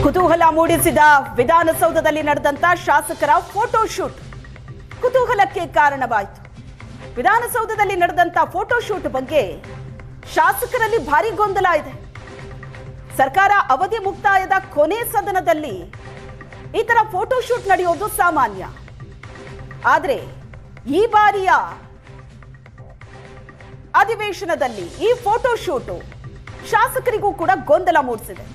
ಕುತೂಹಲ ಮೂಡಿಸಿದ ವಿಧಾನಸೌಧದಲ್ಲಿ ನಡೆದಂತ ಶಾಸಕರ ಫೋಟೋ ಶೂಟ್ ಕುತೂಹಲಕ್ಕೆ ಕಾರಣವಾಯಿತು. ವಿಧಾನಸೌಧದಲ್ಲಿ ನಡೆದಂತ ಫೋಟೋ ಶೂಟ್ ಬಗ್ಗೆ ಶಾಸಕರಲ್ಲಿ ಭಾರಿ ಗೊಂದಲ ಇದೆ. ಸರ್ಕಾರ ಅವಧಿ ಮುಕ್ತಾಯದ ಕೊನೆ ಸದನದಲ್ಲಿ ಈ ತರ ಫೋಟೋ ಶೂಟ್ ನಡೆಯೋದು ಸಾಮಾನ್ಯ. ಆದರೆ ಈ ಬಾರಿಯ ಅಧಿವೇಶನದಲ್ಲಿ ಈ ಫೋಟೋ ಶೂಟ್ ಶಾಸಕರಿಗೂ ಕೂಡ ಗೊಂದಲ ಮೂಡಿಸಿದೆ.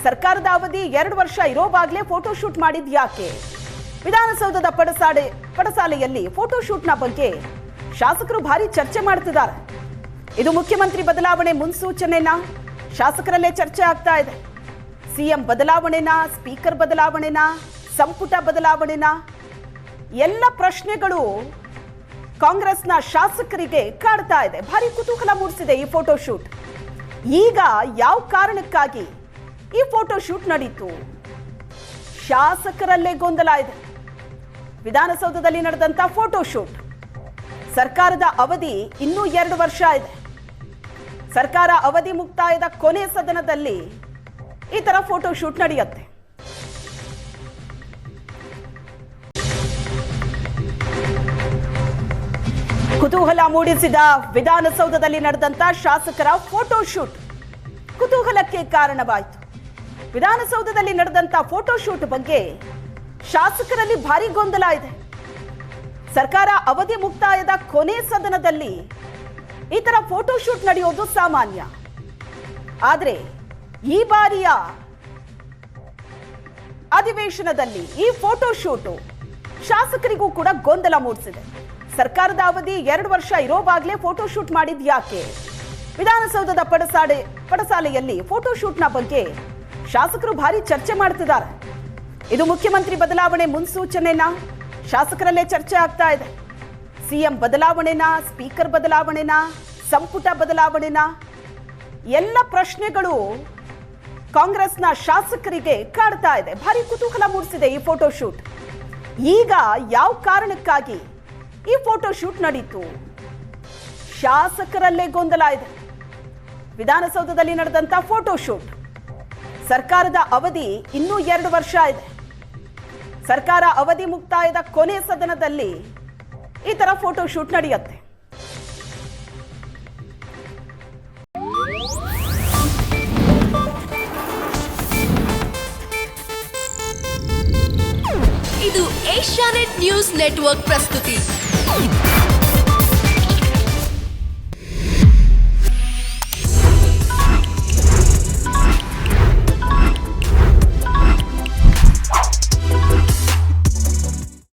ಸರ್ಕಾರದ ಅವಧಿ 2 ವರ್ಷ ಇರೋವಾಗಲೇ ಫೋಟೋ ಶೂಟ್ ಮಾಡಿದ್ ಯಾಕೆ? ವಿಧಾನಸೌಧದ ಪಡಸಾಲೆಯಲ್ಲಿ ಫೋಟೋ ಶೂಟ್ನ ಬಗ್ಗೆ ಶಾಸಕರು ಭಾರಿ ಚರ್ಚೆ ಮಾಡ್ತಿದ್ದಾರೆ. ಇದು ಮುಖ್ಯಮಂತ್ರಿ ಬದಲಾವಣೆ ಮುನ್ಸೂಚನೆನಾ? ಶಾಸಕರಲ್ಲೇ ಚರ್ಚೆ ಆಗ್ತಾ ಇದೆ. ಸಿಎಂ ಬದಲಾವಣೆನಾ, ಸ್ಪೀಕರ್ ಬದಲಾವಣೆನಾ, ಸಂಪುಟ ಬದಲಾವಣೆನಾ? ಎಲ್ಲ ಪ್ರಶ್ನೆಗಳು ಕಾಂಗ್ರೆಸ್ನ ಶಾಸಕರಿಗೆ ಕಾಡ್ತಾ ಇದೆ. ಭಾರಿ ಕುತೂಹಲ ಮೂಡಿಸಿದೆ ಈ ಫೋಟೋ ಶೂಟ್. ಈಗ ಯಾವ ಕಾರಣಕ್ಕಾಗಿ ಈ ಫೋಟೋ ಶೂಟ್ ನಡೀತು? ಶಾಸಕರಲ್ಲೇ ಗೊಂದಲ ಇದೆ. ವಿಧಾನಸೌಧದಲ್ಲಿ ನಡೆದಂತ ಫೋಟೋ ಶೂಟ್, ಸರ್ಕಾರದ ಅವಧಿ ಇನ್ನೂ 2 ವರ್ಷ ಇದೆ. ಸರ್ಕಾರ ಅವಧಿ ಮುಕ್ತಾಯದ ಕೊನೆ ಸದನದಲ್ಲಿ ಈ ತರ ಫೋಟೋ ಶೂಟ್ ನಡೆಯುತ್ತೆ. ಕುತೂಹಲ ಮೂಡಿಸಿದ ವಿಧಾನಸೌಧದಲ್ಲಿ ನಡೆದಂತ ಶಾಸಕರ ಫೋಟೋ ಶೂಟ್ ಕುತೂಹಲಕ್ಕೆ ಕಾರಣವಾಯಿತು. ವಿಧಾನಸೌಧದಲ್ಲಿ ನಡೆದಂತ ಫೋಟೋ ಶೂಟ್ ಬಗ್ಗೆ ಶಾಸಕರಲ್ಲಿ ಭಾರಿ ಗೊಂದಲ ಇದೆ. ಸರ್ಕಾರ ಅವಧಿ ಮುಕ್ತಾಯದ ಕೊನೆ ಸದನದಲ್ಲಿ ಈ ತರ ಫೋಟೋ ಶೂಟ್ ನಡೆಯೋದು ಸಾಮಾನ್ಯ. ಆದರೆ ಈ ಬಾರಿಯ ಅಧಿವೇಶನದಲ್ಲಿ ಈ ಫೋಟೋ ಶೂಟ್ ಶಾಸಕರಿಗೂ ಕೂಡ ಗೊಂದಲ ಮೂಡಿಸಿದೆ. ಸರ್ಕಾರದ ಅವಧಿ 2 ವರ್ಷ ಇರೋವಾಗಲೇ ಫೋಟೋ ಶೂಟ್ ಮಾಡಿದ್ ಯಾಕೆ? ವಿಧಾನಸೌಧದ ಪಡಸಾಲೆಯಲ್ಲಿ ಫೋಟೋ ಶೂಟ್ನ ಬಗ್ಗೆ ಶಾಸಕರು ಭಾರಿ ಚರ್ಚೆ ಮಾಡ್ತಿದ್ದಾರೆ. ಇದು ಮುಖ್ಯಮಂತ್ರಿ ಬದಲಾವಣೆ ಮುನ್ಸೂಚನೆನಾ? ಶಾಸಕರಲ್ಲೇ ಚರ್ಚೆ ಆಗ್ತಾ ಇದೆ. ಸಿಎಂ ಬದಲಾವಣೆನಾ, ಸ್ಪೀಕರ್ ಬದಲಾವಣೆನಾ, ಸಂಪುಟ ಬದಲಾವಣೆನಾ? ಎಲ್ಲ ಪ್ರಶ್ನೆಗಳು ಕಾಂಗ್ರೆಸ್ನ ಶಾಸಕರಿಗೆ ಕಾಡ್ತಾ ಇದೆ. ಭಾರಿ ಕುತೂಹಲ ಮೂಡಿಸಿದೆ ಈ ಫೋಟೋ ಶೂಟ್. ಈಗ ಯಾವ ಕಾರಣಕ್ಕಾಗಿ ಈ ಫೋಟೋ ಶೂಟ್ ನಡೀತು? ಶಾಸಕರಲ್ಲೇ ಗೊಂದಲ ಇದೆ. ವಿಧಾನಸೌಧದಲ್ಲಿ ನಡೆದಂತ ಫೋಟೋ ಶೂಟ್, ಸರ್ಕಾರದ ಅವಧಿ ಇನ್ನೂ 2 ವರ್ಷ ಇದೆ. ಸರ್ಕಾರ ಅವಧಿ ಮುಕ್ತಾಯದ ಕೊನೆ ಸದನದಲ್ಲಿ ಈ ತರ ಫೋಟೋ ಶೂಟ್ ನಡೆಯುತ್ತೆ. ಇದು ಏಷ್ಯಾನೆಟ್ ನ್ಯೂಸ್ ನೆಟ್ವರ್ಕ್ ಪ್ರಸ್ತುತಿ.